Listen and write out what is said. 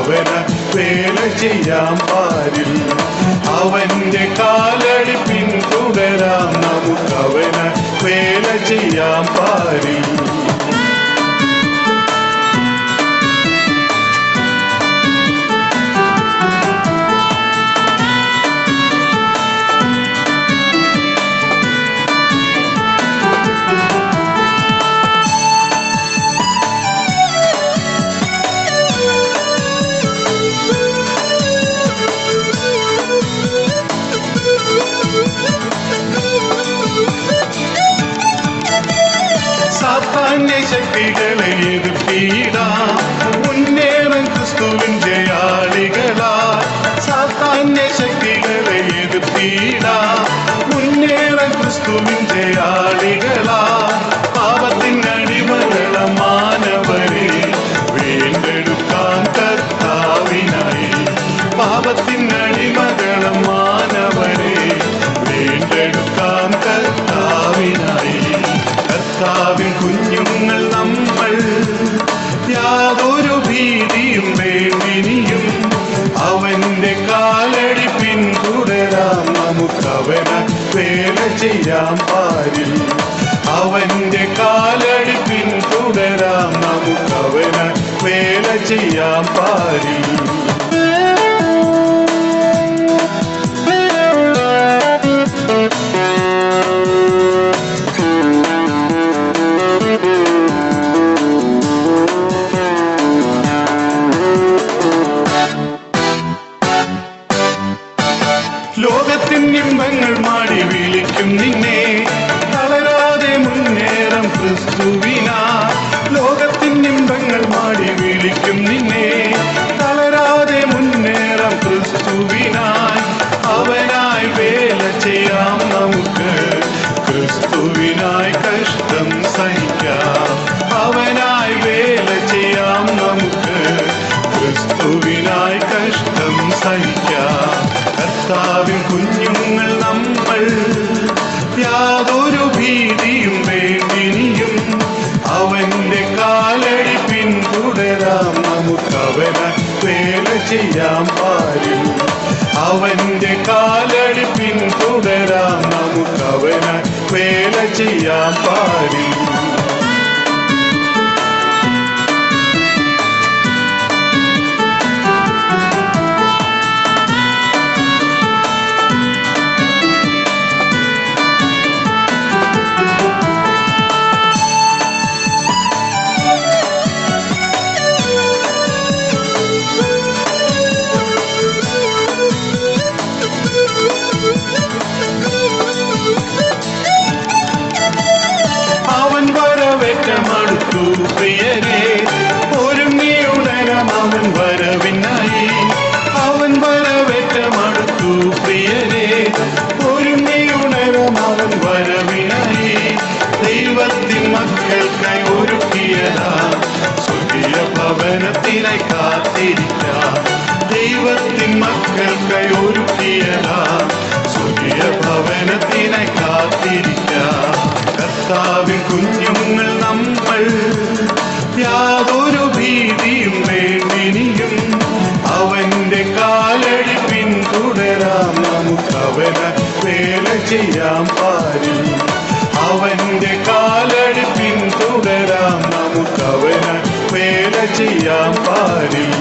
നമുക്കവന വേല ചെയ്യാൻ പാരിൽ. അവന്റെ കാലടി പിന്തുടരാം, നമുക്കവന വേല ചെയ്യാൻ പാരിൽ. സാത്താന്യ ശക്തികളെ എതിർത്തിടാം, മുന്നേറും ക്രിസ്തുവിൻ ജയാളികളാ. സാത്താന്യ ശക്തികളെ എതിർത്തിടാം, മുന്നേറും ക്രിസ്തുവിൻ ജയാളികളാ. പാപത്തിൻ അടിമകള മാനവരെ വീണ്ടെടുക്കാം കർത്താവിനായി. പാപത്തിൻ അടിമകള മാനവരെ വീണ്ടെടുക്കാം കർത്താവിനായി. കർത്താവിൻ കുഞ്ഞുങ്ങൾ നമ്മൾ, യാതൊരു ഭീതിയും വേണ്ടിനിയും. അവന്റെ കാലടി പിന്തുടരാം, നമുക്കവന വേല ചെയ്യാൻ പാരിൽ. അവന്റെ കാലടി പിന്തുടരാം, നമുക്കവന വേല ചെയ്യാൻ പാരിൽ. ലോകത്തിൻ ഇമ്പങ്ങൾ മാടി വിളിക്കും നിന്നെ, തളരാതെ മുന്നേറും ക്രിസ്തുവിനാ. ലോകത്തിൻ ഇമ്പങ്ങൾ മാടി വിളിക്കും നിന്നെ, തളരാതെ മുന്നേറും ക്രിസ്തുവിനായി. അവനായി വേല ചെയ്യാം നമുക്ക്, ക്രിസ്തുവിനായി കഷ്ടം സഹിക്കാം. അവനായി വേല ചെയ്യാം നമുക്ക്, ക്രിസ്തുവിനായി കഷ്ടം സഹിക്കാം. കർത്താവിൻ കുഞ്ഞുങ്ങൾ നമ്മൾ, യാതൊരു ഭീതിയും വേണ്ടിനിയും. അവന്റെ കാലടി പിന്തുടരാം, നമുക്കവന വേല ചെയ്യാൻ പാരിൽ. അവന്റെ കാലടി പിന്തുടരാം, നമുക്കവന വേല ചെയ്യാൻ പാരിൽ. മടുത്തു പ്രിയരെ, ഒരുങ്ങിയുടനം അവൻ വരവിനായി. അവൻ വരവേറ്റ മടുത്തു പ്രിയരെ, ഒരുങ്ങിയുടനം അവൻ വരവിനായി. ദൈവത്തിൻ മക്കൾക്കായി ഒരുക്കിയതാ സ്വർഗീയ ഭവനത്തിനായി കാത്തിരിക്കാം. ദൈവത്തിൻ മക്കൾക്കായി ഒരുക്കിയതാ സ്വർഗീയ ഭവനത്തിനായി കാത്തിരിക്കാം. കർത്താവിൻ കുഞ്ഞുങ്ങൾ നമ്മൾ, യാതൊരു ഭീതിയും വേണ്ടിനിയും. അവന്റെ കാലടി പിന്തുടരാം, നമുക്കവന വേല ചെയ്യാൻ പാരിൽ. അവന്റെ കാലടി പിന്തുടരാം, നമുക്കവന വേല ചെയ്യാൻ പാരിൽ.